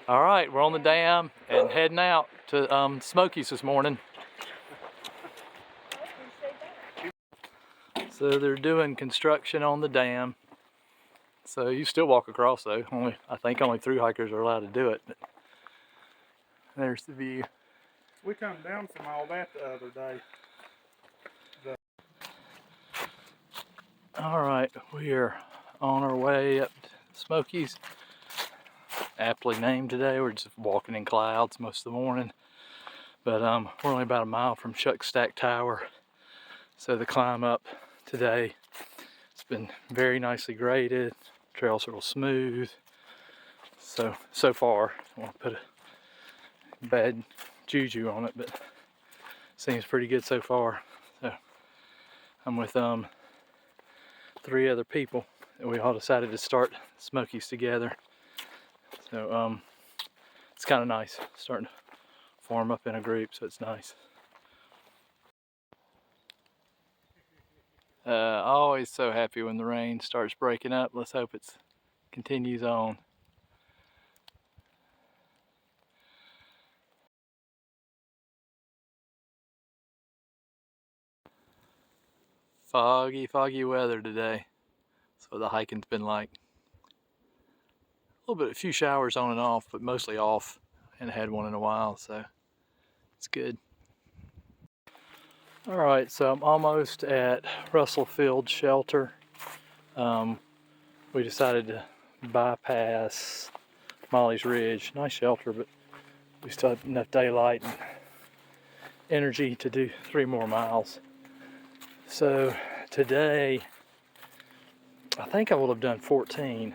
All right, we're on the dam and heading out to Smokies this morning. So they're doing construction on the dam. So you still walk across though. I think only through hikers are allowed to do it. But there's the view. We come down from all that the other day. All right, we are on our way up to Smokies. Aptly named today. We're just walking in clouds most of the morning. But we're only about a mile from Chuck Stack Tower. So the climb up today, it's been very nicely graded. Trail's real smooth. So far, I won't put a bad juju on it, but seems pretty good so far. So I'm with 3 other people, and we all decided to start Smokies together. So it's kind of nice, starting to form up in a group, so it's nice. Always so happy when the rain starts breaking up. Let's hope it continues on. Foggy weather today. That's what the hiking's been like. A few showers on and off, but mostly off. And had one in a while, so it's good. All right, so I'm almost at Russell Field Shelter. We decided to bypass Molly's Ridge. Nice shelter, but we still have enough daylight and energy to do 3 more miles. So today, I think I will have done 14,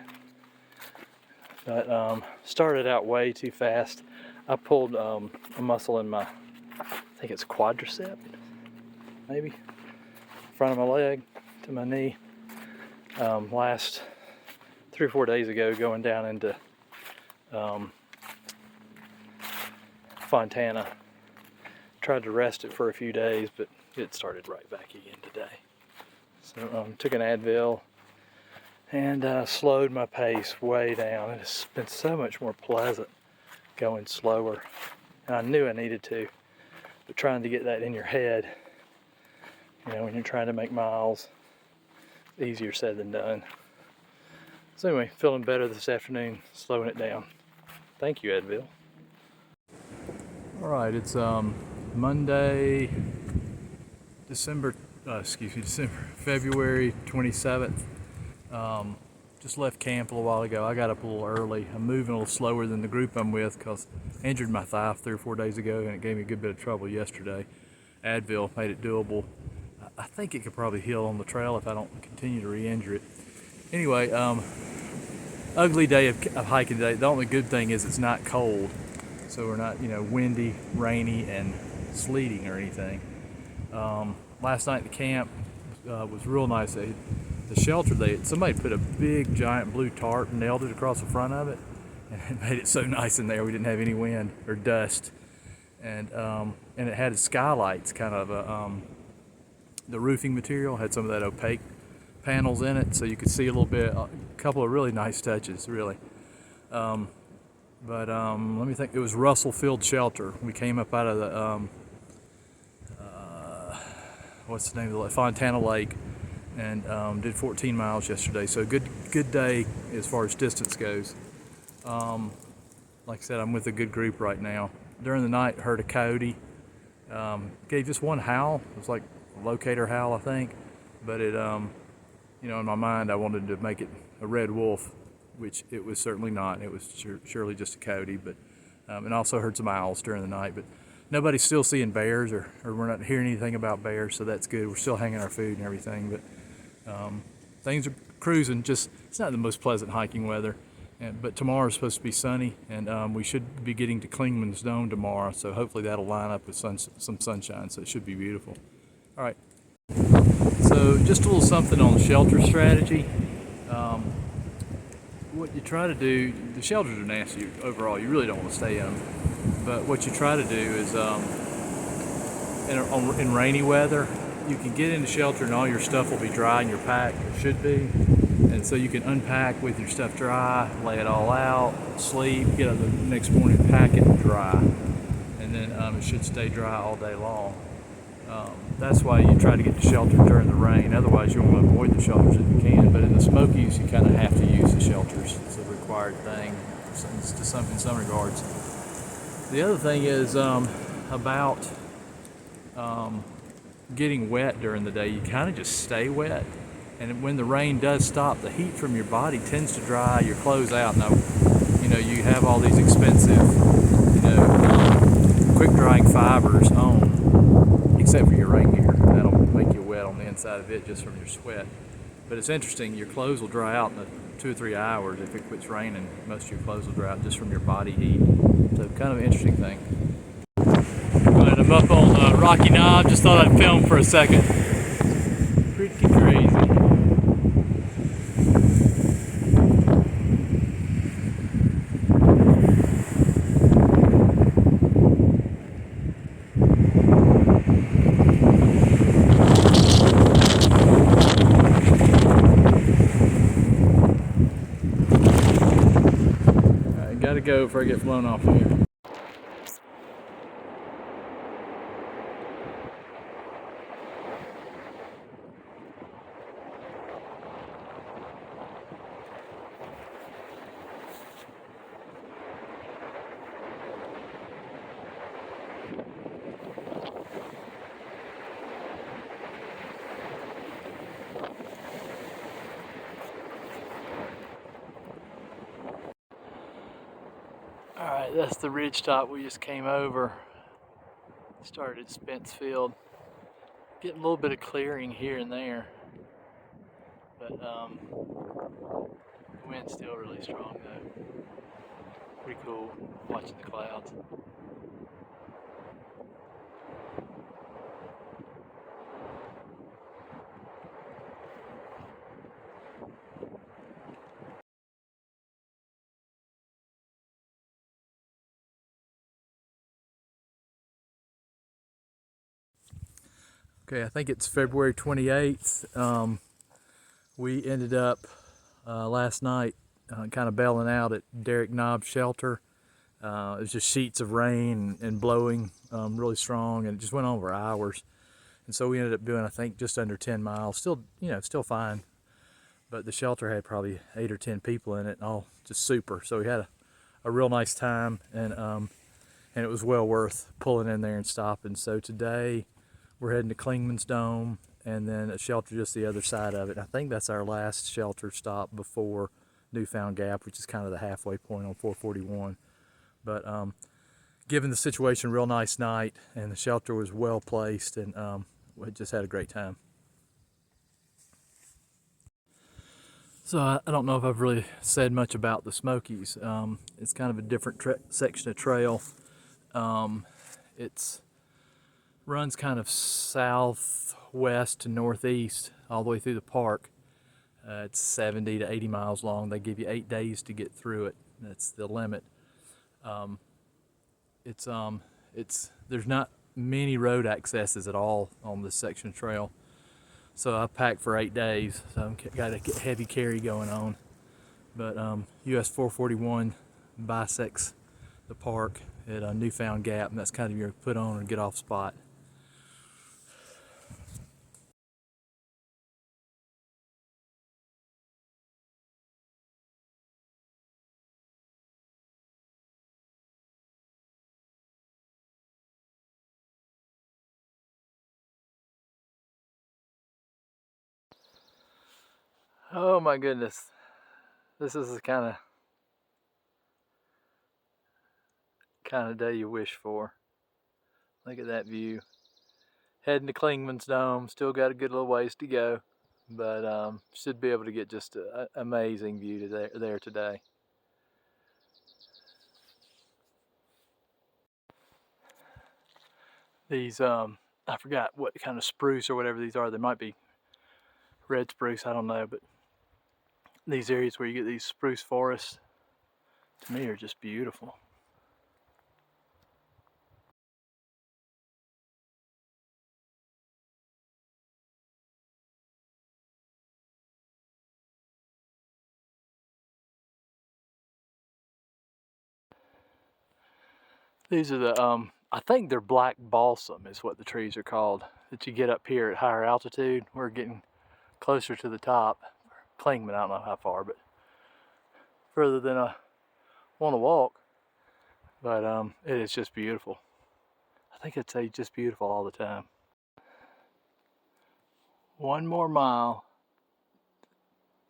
but started out way too fast. I pulled a muscle in my, I think it's quadricep, maybe, front of my leg to my knee, last 3 or 4 days ago, going down into Fontana. Tried to rest it for a few days, but it started right back again today. So took an Advil and slowed my pace way down. It's been so much more pleasant going slower, and I knew I needed to, but trying to get that in your head, you know, when you're trying to make miles, easier said than done. So anyway, feeling better this afternoon, slowing it down. Thank you, Advil. All right, it's Monday, February 27th. Just left camp a little while ago. I got up a little early. I'm moving a little slower than the group I'm with because I injured my thigh 3 or 4 days ago, and it gave me a good bit of trouble yesterday. Advil made it doable. I think it could probably heal on the trail if I don't continue to re-injure it. Anyway, ugly day of hiking today. The only good thing is it's not cold, so we're not, windy, rainy, and sleeting or anything. Last night at the camp was real nice. The shelter, somebody put a big giant blue tarp and nailed it across the front of it, and it made it so nice in there. We didn't have any wind or dust, and it had skylights, kind of the roofing material had some of that opaque panels in it, so you could see a little bit. A couple of really nice touches, really. Let me think. It was Russell Field Shelter. We came up out of the what's the name of the Fontana Lake, and did 14 miles yesterday. So good day as far as distance goes. Like I said, I'm with a good group right now. During the night, heard a coyote. Gave just one howl. It was like a locator howl, I think. But it, in my mind, I wanted to make it a red wolf, which it was certainly not. It was surely just a coyote. But and also heard some owls during the night. But nobody's still seeing bears, or we're not hearing anything about bears, so that's good. We're still hanging our food and everything, but things are cruising. Just, it's not the most pleasant hiking weather, but tomorrow's supposed to be sunny, and we should be getting to Klingman's Dome tomorrow, so hopefully that'll line up with some sunshine, so it should be beautiful. All right, so just a little something on shelter strategy. What you try to do, the shelters are nasty overall, you really don't want to stay in them. But what you try to do is, in rainy weather, you can get into shelter and all your stuff will be dry in your pack, it should be. And so you can unpack with your stuff dry, lay it all out, sleep, get up the next morning, pack it dry, and then it should stay dry all day long. That's why you try to get the shelter during the rain. Otherwise, you want to avoid the shelters if you can. But in the Smokies, you kind of have to use the shelters. It's a required thing in some regards. The other thing is about getting wet during the day. You kind of just stay wet. And when the rain does stop, the heat from your body tends to dry your clothes out. Now, you have all these expensive, quick drying fibers on, except for your rain gear. That'll make you wet on the inside of it just from your sweat. But it's interesting, your clothes will dry out in 2 or 3 hours. If it quits raining, most of your clothes will dry out just from your body heat. So kind of an interesting thing. Right, I'm up on Rocky Knob. Just thought I'd film for a second. Pretty crazy. Gotta go before I get blown off here. Alright, that's the ridge top we just came over. Started at Spence Field. Getting a little bit of clearing here and there. But the wind's still really strong though. Pretty cool watching the clouds. Okay, I think it's February 28th. We ended up last night kind of bailing out at Derrick Knob Shelter. It was just sheets of rain and blowing really strong, and it just went on for hours. And so we ended up doing, I think, just under 10 miles. Still, still fine. But the shelter had probably 8 or 10 people in it, and all just super. So we had a real nice time, and it was well worth pulling in there and stopping. So today we're heading to Klingman's Dome, and then a shelter just the other side of it. I think that's our last shelter stop before Newfound Gap, which is kind of the halfway point on 441. But given the situation, real nice night, and the shelter was well placed, and we just had a great time. So I don't know if I've really said much about the Smokies. It's kind of a different section of trail. It's runs kind of southwest to northeast all the way through the park. It's 70 to 80 miles long. They give you 8 days to get through it. That's the limit. There's not many road accesses at all on this section of trail. So I packed for 8 days, so I've got a heavy carry going on. But US 441 bisects the park at a Newfound Gap, and that's kind of your put on and get off spot. Oh my goodness, this is the kind of day you wish for. Look at that view. Heading to Klingman's Dome, still got a good little ways to go, but should be able to get just an amazing view there today. These, I forgot what kind of spruce or whatever these are. They might be red spruce, I don't know, but these areas where you get these spruce forests, to me, are just beautiful. These are the, I think they're black balsam is what the trees are called, that you get up here at higher altitude. We're getting closer to the top. Clingman, I don't know how far, but further than I want to walk. But it is just beautiful. I think it's just beautiful all the time. One more mile.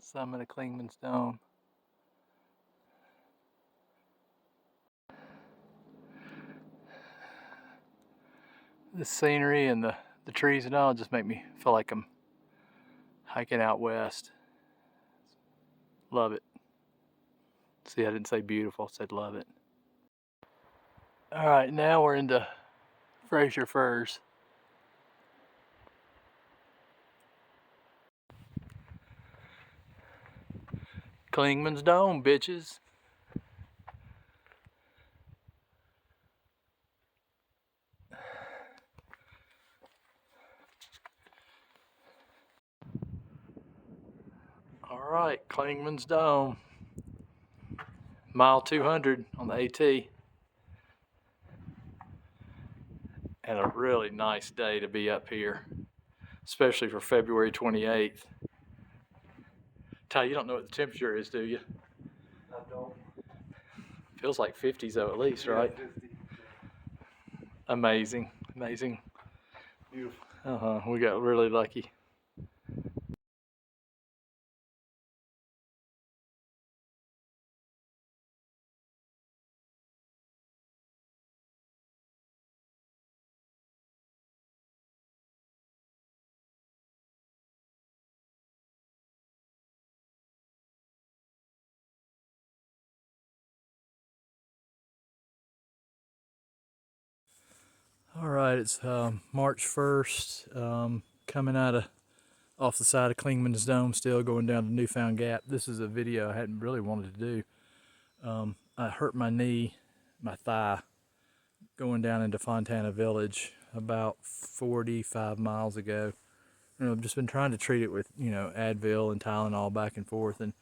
Summit of Clingman's Dome. The scenery and the trees and all just make me feel like I'm hiking out west. Love it. See, I didn't say beautiful, I said love it. All right, now we're into Fraser Firs. Clingman's Dome, bitches. All right, Clingman's Dome. Mile 200 on the AT. And a really nice day to be up here, especially for February 28th. Ty, you don't know what the temperature is, do you? I don't. Feels like 50s though, at least, right? 50. Amazing, amazing. Beautiful. We got really lucky. All right, it's March 1st, coming off the side of Clingman's Dome, still going down to Newfound Gap. This is a video I hadn't really wanted to do. I hurt my knee, my thigh, going down into Fontana Village about 45 miles ago. I've just been trying to treat it with, Advil and Tylenol back and forth, and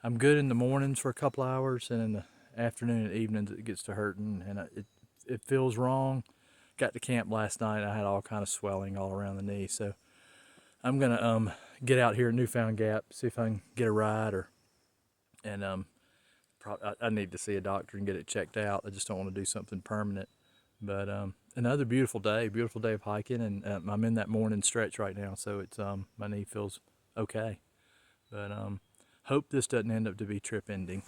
I'm good in the mornings for a couple hours, and in the afternoon and evenings it gets to hurting, and it feels wrong. Got to camp last night. I had all kind of swelling all around the knee, so I'm gonna get out here at Newfound Gap, see if I can get a ride, I need to see a doctor and get it checked out. I just don't want to do something permanent. But another beautiful day of hiking, and I'm in that morning stretch right now, so it's my knee feels okay. But hope this doesn't end up to be trip ending.